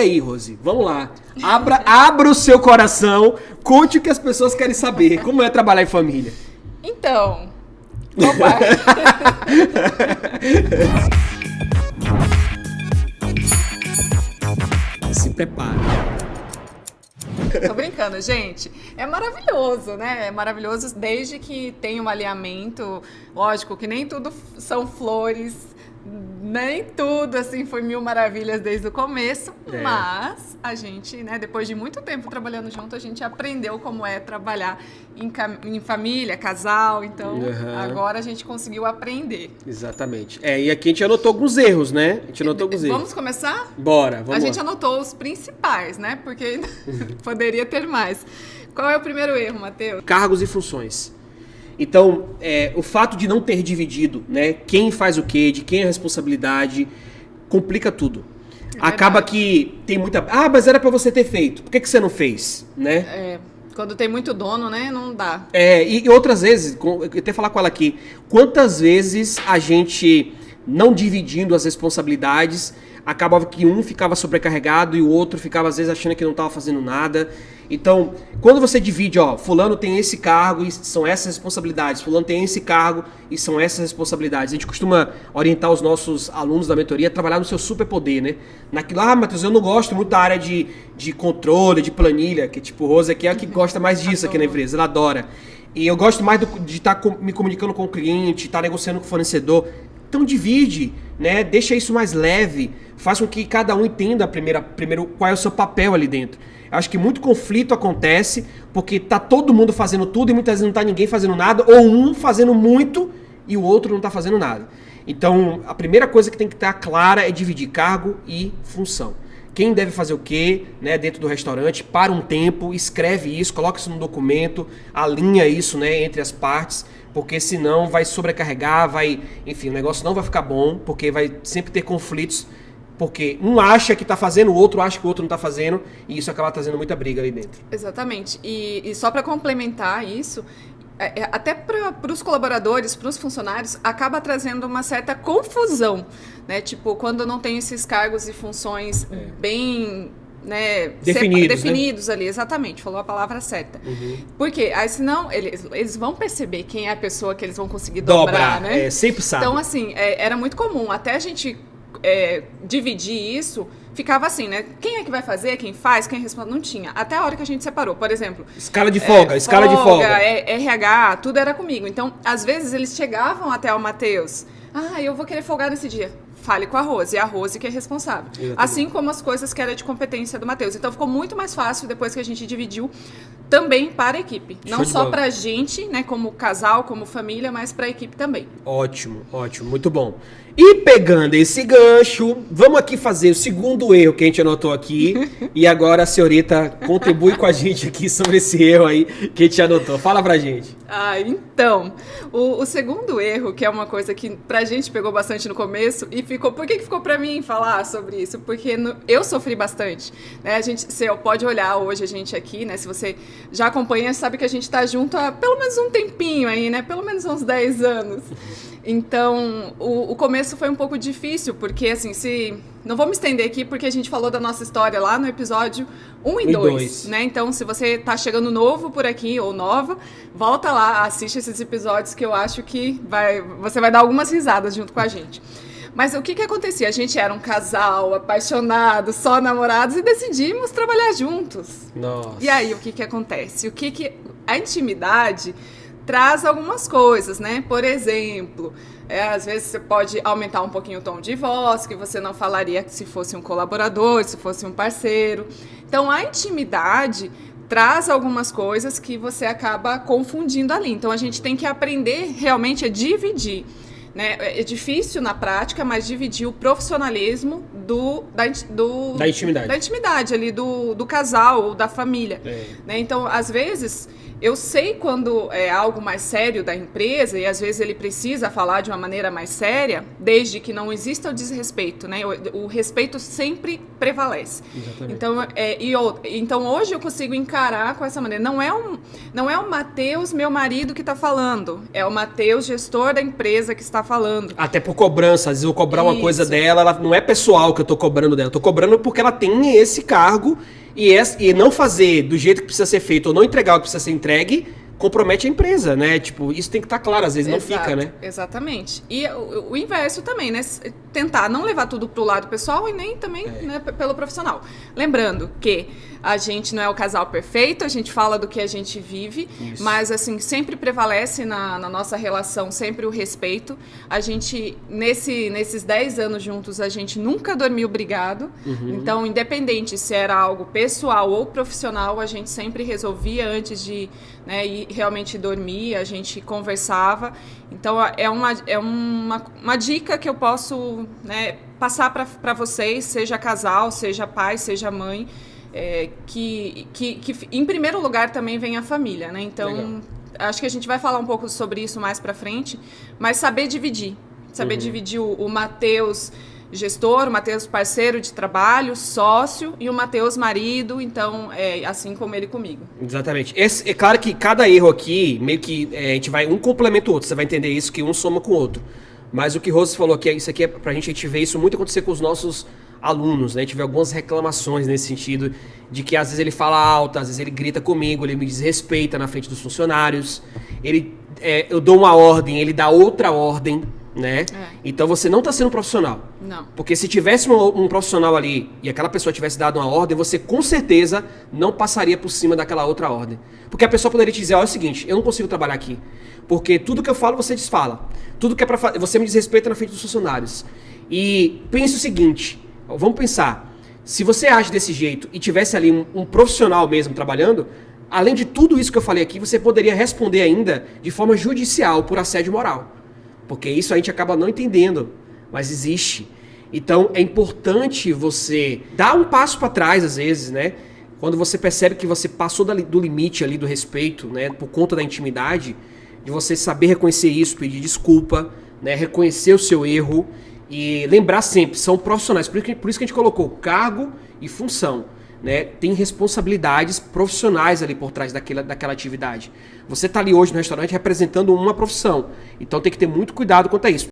E aí, Rose, vamos lá. Abra o seu coração, conte o que as pessoas querem saber. Como é trabalhar em família? Então, qual parte? Se prepara. Tô brincando, gente. É maravilhoso, né? É maravilhoso desde que tem um alinhamento. Lógico que nem tudo são flores, nem tudo, assim, foi mil maravilhas desde o começo. Mas a gente, né, depois de muito tempo trabalhando junto, a gente aprendeu como é trabalhar em família, casal. Então, agora a gente conseguiu aprender. Exatamente. E aqui a gente anotou alguns erros, né? Vamos começar? Bora, vamos A gente lá. anotou os principais, né? Porque poderia ter mais. Qual é o primeiro erro, Matheus? Cargos e funções. Então, o fato de não ter dividido, né, quem faz o quê, de quem é a responsabilidade, complica tudo. Acaba que tem muita... mas era pra você ter feito. Por que você não fez, né? Quando tem muito dono, né, não dá. E outras vezes, eu até falar com ela aqui, quantas vezes a gente, não dividindo as responsabilidades, acabava que um ficava sobrecarregado e o outro ficava às vezes achando que não estava fazendo nada. Então, quando você divide, fulano tem esse cargo e são essas responsabilidades, fulano tem esse cargo e são essas responsabilidades. A gente costuma orientar os nossos alunos da mentoria a trabalhar no seu superpoder, né? Naquilo, Matheus, eu não gosto muito da área de controle, de planilha, que tipo, Rosa aqui é a que gosta mais disso aqui na empresa, ela adora. E eu gosto mais de estar me comunicando com o cliente, estar negociando com o fornecedor. Então divide, né? Deixa isso mais leve, faz com que cada um entenda primeiro qual é o seu papel ali dentro. Eu acho que muito conflito acontece porque tá todo mundo fazendo tudo e muitas vezes não tá ninguém fazendo nada, ou um fazendo muito e o outro não tá fazendo nada. Então, a primeira coisa que tem que estar clara é dividir cargo e função. Quem deve fazer o quê, né, dentro do restaurante, para um tempo, escreve isso, coloca isso no documento, alinha isso, né, entre as partes, porque senão vai sobrecarregar, enfim, o negócio não vai ficar bom, porque vai sempre ter conflitos, porque um acha que está fazendo, o outro acha que o outro não está fazendo, e isso acaba trazendo muita briga ali dentro. Exatamente. E só para complementar isso, até para os colaboradores, para os funcionários, acaba trazendo uma certa confusão, né? Tipo, quando não tem esses cargos e funções bem... né, definidos, né? Ali, exatamente, falou a palavra certa. Porque aí senão eles vão perceber quem é a pessoa que eles vão conseguir dobrar, né? Sempre sabe. Então, assim, era muito comum, até a gente dividir isso, ficava assim, né? Quem é que vai fazer, quem faz, quem responde, não tinha. Até a hora que a gente separou, por exemplo... Escala de folga. RH, tudo era comigo. Então, às vezes, eles chegavam até o Matheus, eu vou querer folgar nesse dia. Fale com a Rose, é a Rose que é responsável. Exatamente. Assim como as coisas que era de competência do Matheus. Então ficou muito mais fácil depois que a gente dividiu também para a equipe. Não só para a gente, né, como casal, como família, mas para a equipe também. Ótimo, muito bom. E pegando esse gancho, vamos aqui fazer o segundo erro que a gente anotou aqui. E agora a senhorita contribui com a gente aqui sobre esse erro aí que a gente anotou. Fala pra gente. Então, o segundo erro, que é uma coisa que pra gente pegou bastante no começo, e por que ficou pra mim falar sobre isso? Porque eu sofri bastante, né? Você pode olhar hoje a gente aqui, né? Se você já acompanha, sabe que a gente tá junto há pelo menos um tempinho aí, né? Pelo menos uns 10 anos. Então, o começo foi um pouco difícil, porque assim, não vou me estender aqui, porque a gente falou da nossa história lá no episódio 1 e 2, né? Então, se você tá chegando novo por aqui, ou nova, volta lá, assiste esses episódios que eu acho que você vai dar algumas risadas junto com a gente. Mas o que acontecia? A gente era um casal apaixonado, só namorados, e decidimos trabalhar juntos. Nossa. E aí, o que acontece? A intimidade traz algumas coisas, né? Por exemplo, às vezes você pode aumentar um pouquinho o tom de voz, que você não falaria se fosse um colaborador, se fosse um parceiro. Então, a intimidade traz algumas coisas que você acaba confundindo ali. Então, a gente tem que aprender realmente a dividir, né? É difícil na prática, mas dividir o profissionalismo da intimidade ali do casal ou da família, né? Então, às vezes, Eu sei quando é algo mais sério da empresa e às vezes ele precisa falar de uma maneira mais séria, desde que não exista o desrespeito, né? O respeito sempre prevalece. Exatamente. Então hoje eu consigo encarar com essa maneira. Não é o Matheus, meu marido, que está falando. É o Matheus, gestor da empresa, que está falando. Até por cobrança. Às vezes eu cobrar uma Isso. coisa dela, ela não é pessoal que eu tô cobrando dela. Eu tô cobrando porque ela tem esse cargo e não fazer do jeito que precisa ser feito ou não entregar o que precisa ser entregue, compromete a empresa, né? Tipo, isso tem que estar claro, às vezes não fica, né? Exatamente. E o inverso também, né? Tentar não levar tudo pro lado pessoal e nem também né, pelo profissional. Lembrando que a gente não é o casal perfeito, a gente fala do que a gente vive, Isso. mas assim, sempre prevalece na nossa relação, sempre o respeito. A gente, nesses 10 anos juntos, a gente nunca dormiu brigado. Então, independente se era algo pessoal ou profissional, a gente sempre resolvia antes de né, ir realmente dormir, a gente conversava. Então, é uma dica que eu posso né, passar para vocês, seja casal, seja pai, seja mãe, que em primeiro lugar também vem a família, né? Então, legal. Acho que a gente vai falar um pouco sobre isso mais para frente, mas saber dividir. Saber dividir o Matheus gestor, o Matheus parceiro de trabalho, sócio, e o Matheus marido, então, assim como ele comigo. Exatamente. É claro que cada erro aqui, meio que a gente vai, um complementa o outro, você vai entender isso, que um soma com o outro. Mas o que Rose falou aqui, isso aqui é pra gente ver isso muito acontecer com os nossos alunos, né? A gente vê algumas reclamações nesse sentido, de que às vezes ele fala alto, às vezes ele grita comigo, ele me desrespeita na frente dos funcionários, eu dou uma ordem, ele dá outra ordem, né? Então você não está sendo profissional. Não. Porque se tivesse um profissional ali e aquela pessoa tivesse dado uma ordem, você com certeza não passaria por cima daquela outra ordem. Porque a pessoa poderia te dizer, olha, é o seguinte, eu não consigo trabalhar aqui, porque tudo que eu falo você desfala. Tudo que é para fazer, você me desrespeita na frente dos funcionários. E pense o seguinte, vamos pensar, se você age desse jeito e tivesse ali um profissional mesmo trabalhando, além de tudo isso que eu falei aqui, você poderia responder ainda de forma judicial por assédio moral. Porque isso a gente acaba não entendendo, mas existe. Então é importante você dar um passo para trás às vezes, né? Quando você percebe que você passou do limite ali do respeito, né? Por conta da intimidade, de você saber reconhecer isso, pedir desculpa, né? Reconhecer o seu erro e lembrar sempre, são profissionais. Por isso que a gente colocou cargo e função. Né, tem responsabilidades profissionais ali por trás daquela atividade. Você está ali hoje no restaurante representando uma profissão. Então tem que ter muito cuidado quanto a isso.